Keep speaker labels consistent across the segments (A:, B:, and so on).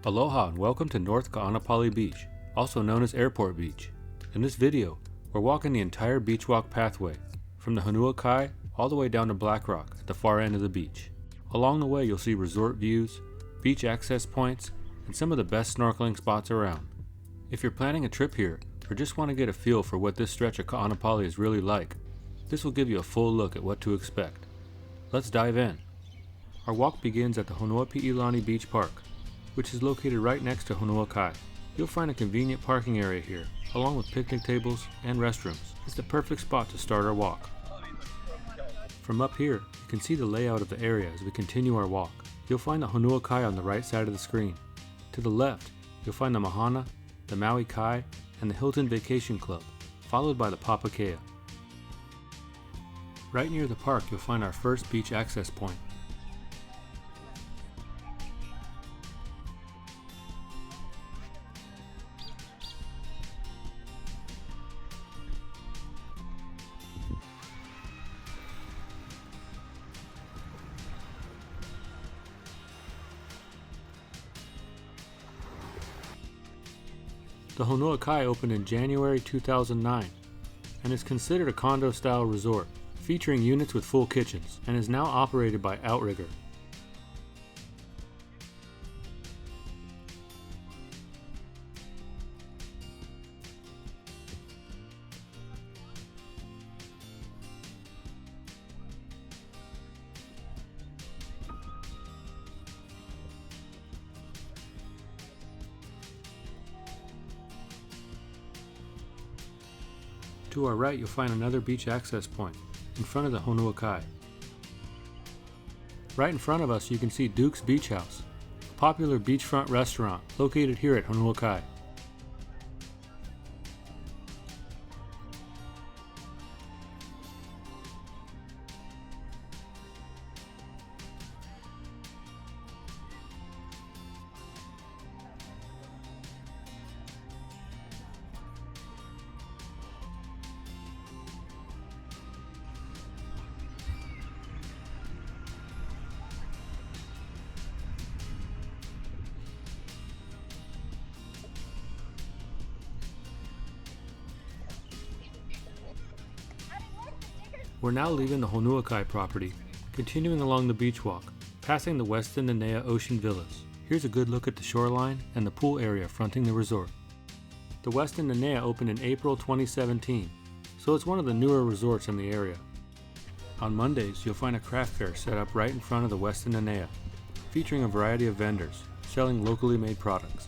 A: Aloha and welcome to North Kaʻanapali Beach, also known as Airport Beach. In this video, we're walking the entire beach walk pathway, from the Honua Kai all the way down to Black Rock at the far end of the beach. Along the way you'll see resort views, beach access points, and some of the best snorkeling spots around. If you're planning a trip here, or just want to get a feel for what this stretch of Kaanapali is really like, this will give you a full look at what to expect. Let's dive in. Our walk begins at the Honoapi'ilani Beach Park, which is located right next to Honua Kai. You'll find a convenient parking area here, along with picnic tables and restrooms. It's the perfect spot to start our walk. From up here, you can see the layout of the area as we continue our walk. You'll find the Honua Kai on the right side of the screen. To the left, you'll find the Mahana, the Maui Kai, and the Hilton Vacation Club, followed by the Papakea. Right near the park, you'll find our first beach access point. The Honua Kai opened in January 2009 and is considered a condo-style resort, featuring units with full kitchens, and is now operated by Outrigger. To our right, you'll find another beach access point, in front of the Honua Kai. Right in front of us, you can see Duke's Beach House, a popular beachfront restaurant located here at Honua Kai. We're now leaving the Honua Kai property, continuing along the beach walk, passing the Westin Nanea Ocean Villas. Here's a good look at the shoreline and the pool area fronting the resort. The Westin Nanea opened in April 2017, so it's one of the newer resorts in the area. On Mondays, you'll find a craft fair set up right in front of the Westin Nanea, featuring a variety of vendors selling locally made products.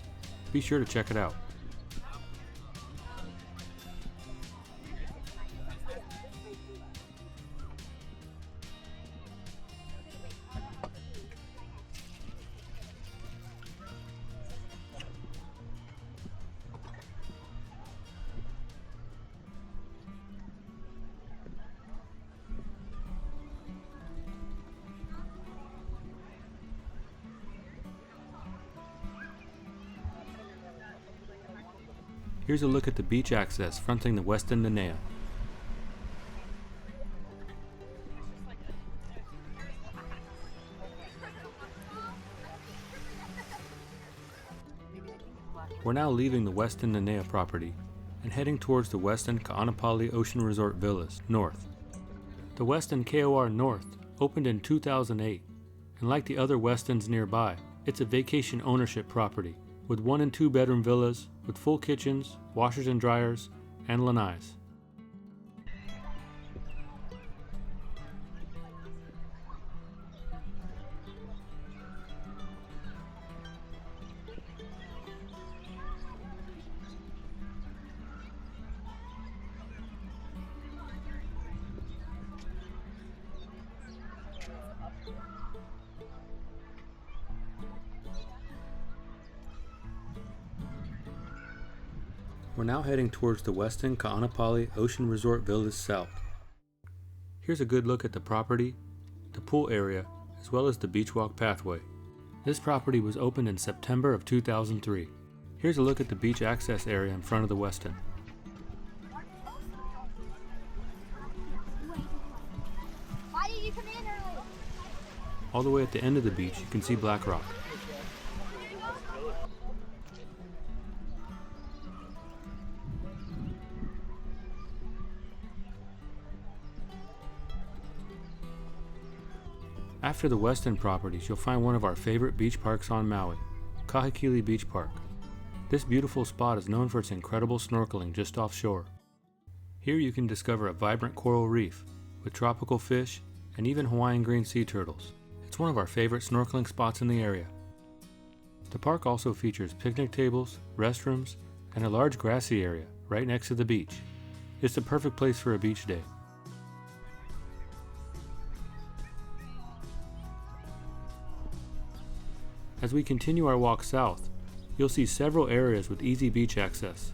A: Be sure to check it out. Here's a look at the beach access fronting the Westin Nanea. We're now leaving the Westin Nanea property and heading towards the Westin Kaanapali Ocean Resort Villas, North. The Westin KOR North opened in 2008, and like the other Westins nearby, it's a vacation ownership property, with 1 and 2 bedroom villas with full kitchens, washers and dryers, and lanais. We're now heading towards the Westin Kaanapali Ocean Resort Villas South. Here's a good look at the property, the pool area, as well as the beach walk pathway. This property was opened in September of 2003. Here's a look at the beach access area in front of the Westin.
B: Why did you come in early?
A: All the way at the end of the beach, you can see Black Rock. After the Westin properties, you'll find one of our favorite beach parks on Maui, Kahekili Beach Park. This beautiful spot is known for its incredible snorkeling just offshore. Here you can discover a vibrant coral reef with tropical fish and even Hawaiian green sea turtles. It's one of our favorite snorkeling spots in the area. The park also features picnic tables, restrooms, and a large grassy area right next to the beach. It's the perfect place for a beach day. As we continue our walk south, you'll see several areas with easy beach access.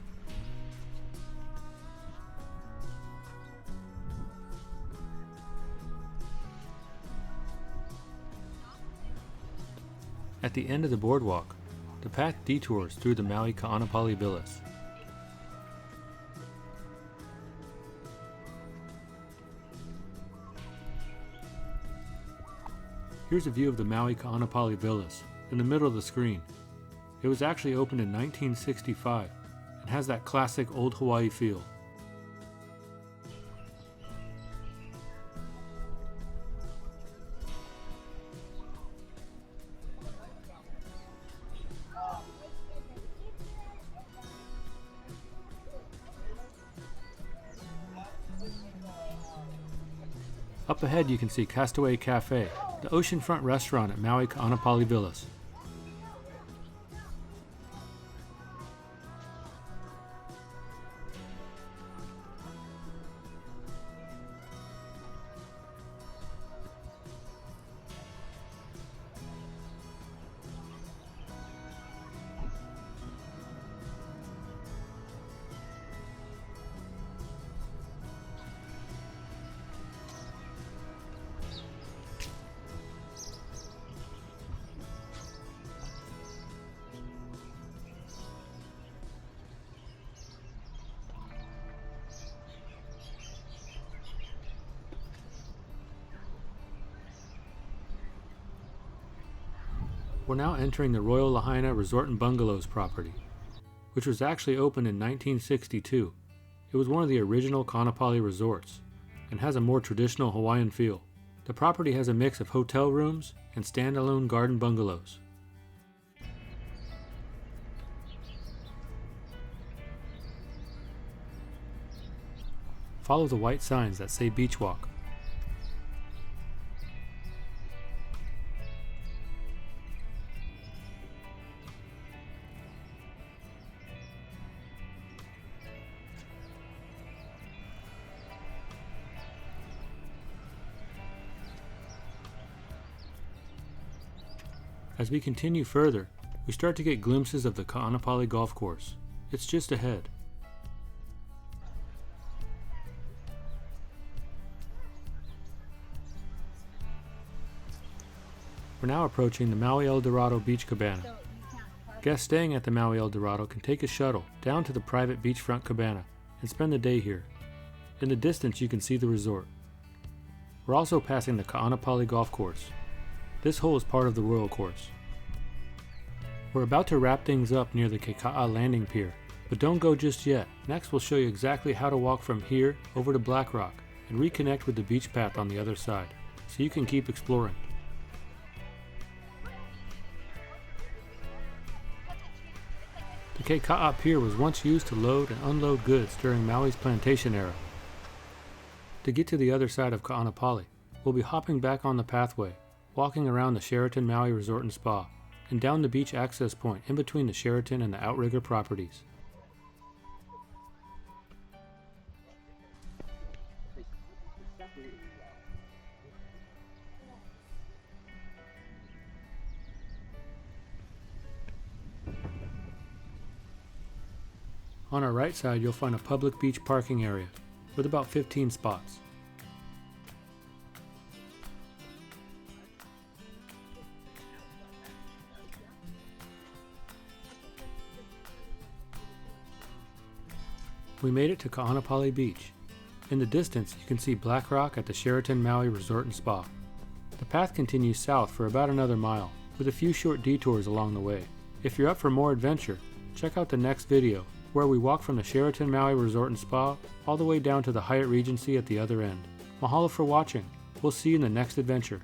A: At the end of the boardwalk, the path detours through the Maui Kaanapali Villas. Here's a view of the Maui Kaanapali Villas in the middle of the screen. It was actually opened in 1965 and has that classic old Hawaii feel. Up ahead you can see Castaway Cafe, the oceanfront restaurant at Maui Kaanapali Villas. We're now entering the Royal Lahaina Resort Bungalows property, which was actually opened in 1962. It was one of the original Kaanapali resorts and has a more traditional Hawaiian feel. The property has a mix of hotel rooms and standalone garden bungalows. Follow the white signs that say beachwalk. As we continue further, we start to get glimpses of the Kaanapali Golf Course. It's just ahead. We're now approaching the Maui El Dorado Beach Cabana. Guests staying at the Maui El Dorado can take a shuttle down to the private beachfront cabana and spend the day here. In the distance you can see the resort. We're also passing the Kaanapali Golf Course. This hole is part of the Royal Course. We're about to wrap things up near the Kekaa Landing Pier, but don't go just yet. Next we'll show you exactly how to walk from here over to Black Rock and reconnect with the beach path on the other side, so you can keep exploring. The Kekaa Pier was once used to load and unload goods during Maui's plantation era. To get to the other side of Kaanapali, we'll be hopping back on the pathway, walking around the Sheraton Maui Resort Spa, and down the beach access point in between the Sheraton and the Outrigger properties. On our right side you'll find a public beach parking area with about 15 spots. We made it to Kaanapali Beach. In the distance, you can see Black Rock at the Sheraton Maui Resort Spa. The path continues south for about another mile, with a few short detours along the way. If you're up for more adventure, check out the next video, where we walk from the Sheraton Maui Resort Spa all the way down to the Hyatt Regency at the other end. Mahalo for watching. We'll see you in the next adventure.